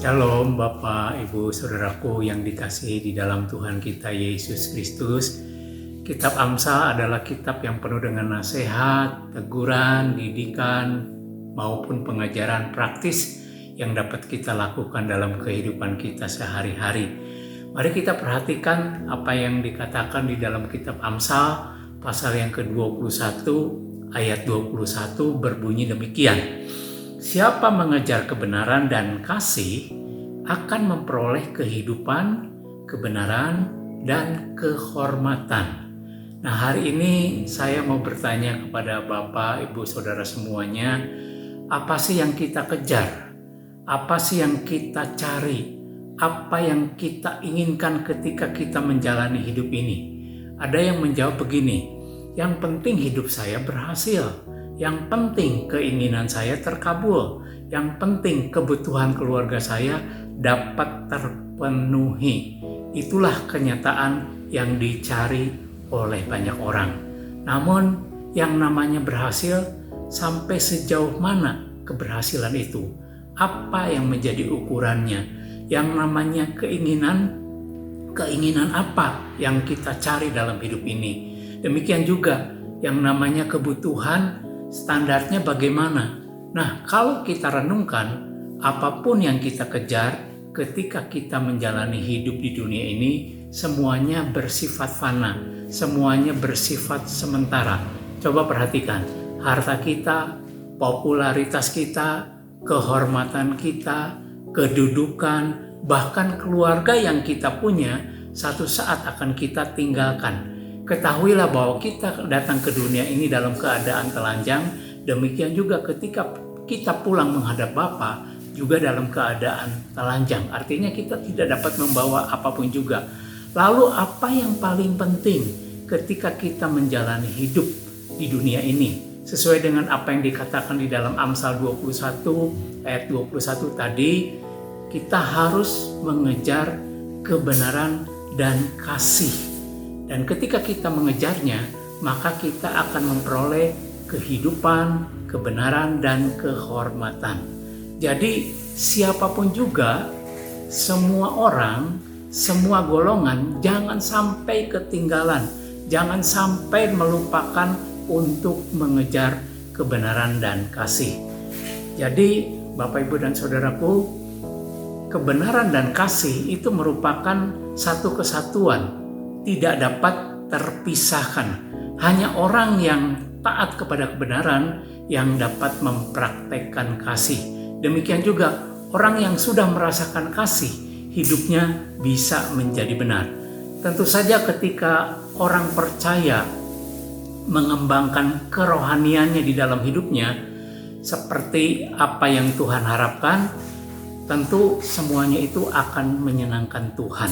Shalom Bapak, Ibu, Saudaraku yang dikasihi di dalam Tuhan kita Yesus Kristus. Kitab Amsal adalah kitab yang penuh dengan nasihat, teguran, didikan, maupun pengajaran praktis yang dapat kita lakukan dalam kehidupan kita sehari-hari. Mari kita perhatikan apa yang dikatakan di dalam kitab Amsal pasal yang ke-21 ayat 21 berbunyi demikian. Siapa mengejar kebenaran dan kasih akan memperoleh kehidupan, kebenaran, dan kehormatan. Nah, hari ini saya mau bertanya kepada Bapak, Ibu, Saudara semuanya, apa sih yang kita kejar? Apa sih yang kita cari? Apa yang kita inginkan ketika kita menjalani hidup ini? Ada yang menjawab begini, yang penting hidup saya berhasil. Yang penting keinginan saya terkabul. Yang penting kebutuhan keluarga saya dapat terpenuhi. Itulah kenyataan yang dicari oleh banyak orang. Namun yang namanya berhasil, sampai sejauh mana keberhasilan itu? Apa yang menjadi ukurannya? Yang namanya keinginan apa yang kita cari dalam hidup ini? Demikian juga yang namanya kebutuhan, standarnya bagaimana? Nah, kalau kita renungkan, apapun yang kita kejar ketika kita menjalani hidup di dunia ini, semuanya bersifat fana, semuanya bersifat sementara. Coba perhatikan, harta kita, popularitas kita, kehormatan kita, kedudukan, bahkan keluarga yang kita punya, satu saat akan kita tinggalkan. Ketahuilah bahwa kita datang ke dunia ini dalam keadaan telanjang, demikian juga ketika kita pulang menghadap Bapa juga dalam keadaan telanjang. Artinya kita tidak dapat membawa apapun juga. Lalu apa yang paling penting ketika kita menjalani hidup di dunia ini? Sesuai dengan apa yang dikatakan di dalam Amsal 21 ayat 21 tadi, kita harus mengejar kebenaran dan kasih. Dan ketika kita mengejarnya, maka kita akan memperoleh kehidupan, kebenaran, dan kehormatan. Jadi siapapun juga, semua orang, semua golongan, jangan sampai ketinggalan. Jangan sampai melupakan untuk mengejar kebenaran dan kasih. Jadi Bapak, Ibu, dan Saudaraku, kebenaran dan kasih itu merupakan satu kesatuan, tidak dapat terpisahkan. Hanya orang yang taat kepada kebenaran yang dapat mempraktekkan kasih. Demikian juga orang yang sudah merasakan kasih, hidupnya bisa menjadi benar. Tentu saja ketika orang percaya mengembangkan kerohaniannya di dalam hidupnya seperti apa yang Tuhan harapkan, tentu semuanya itu akan menyenangkan Tuhan.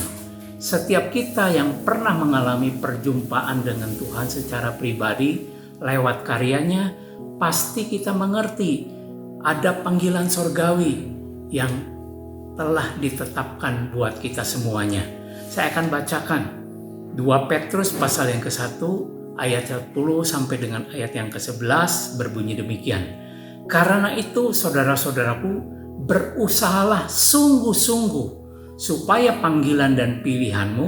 Setiap kita yang pernah mengalami perjumpaan dengan Tuhan secara pribadi lewat karyanya, pasti kita mengerti ada panggilan sorgawi yang telah ditetapkan buat kita semuanya. Saya akan bacakan 2 Petrus pasal yang ke-1 ayat 10 sampai dengan ayat yang ke-11 berbunyi demikian. Karena itu saudara-saudaraku, berusahalah sungguh-sungguh supaya panggilan dan pilihanmu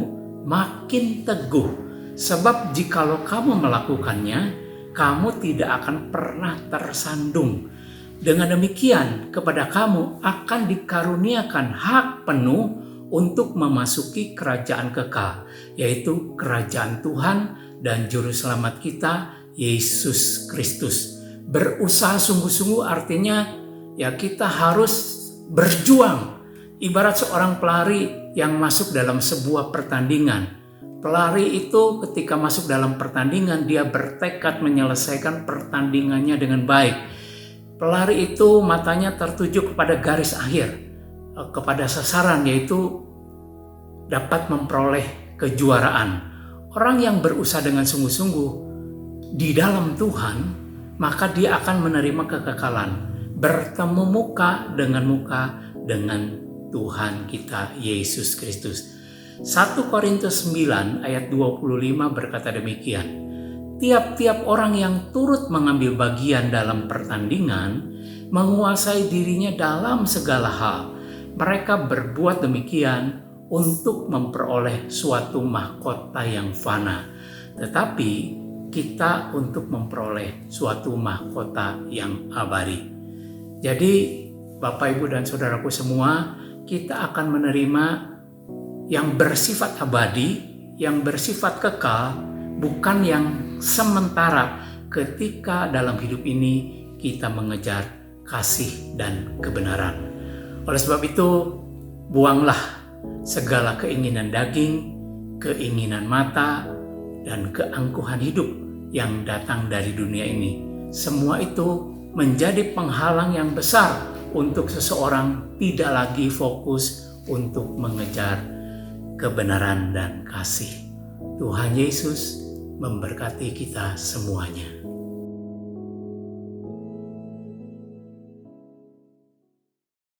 makin teguh. Sebab jikalau kamu melakukannya, kamu tidak akan pernah tersandung. Dengan demikian, kepada kamu akan dikaruniakan hak penuh untuk memasuki kerajaan kekal, yaitu kerajaan Tuhan dan Juru Selamat kita, Yesus Kristus. Berusaha sungguh-sungguh artinya ya kita harus berjuang. Ibarat seorang pelari yang masuk dalam sebuah pertandingan. Pelari itu ketika masuk dalam pertandingan, dia bertekad menyelesaikan pertandingannya dengan baik. Pelari itu matanya tertuju kepada garis akhir, kepada sasaran, yaitu dapat memperoleh kejuaraan. Orang yang berusaha dengan sungguh-sungguh di dalam Tuhan, maka dia akan menerima kekekalan, bertemu muka dengan Tuhan kita Yesus Kristus. 1 Korintus 9 ayat 25 berkata demikian. Tiap-tiap orang yang turut mengambil bagian dalam pertandingan menguasai dirinya dalam segala hal. mereka berbuat demikian untuk memperoleh suatu mahkota yang fana, tetapi kita untuk memperoleh suatu mahkota yang abadi. Jadi Bapak, Ibu, dan Saudaraku semua, kita akan menerima yang bersifat abadi, yang bersifat kekal, bukan yang sementara ketika dalam hidup ini kita mengejar kasih dan kebenaran. Oleh sebab itu, buanglah segala keinginan daging, keinginan mata, dan keangkuhan hidup yang datang dari dunia ini. Semua itu menjadi penghalang yang besar untuk seseorang tidak lagi fokus untuk mengejar kebenaran dan kasih. Tuhan Yesus memberkati kita semuanya.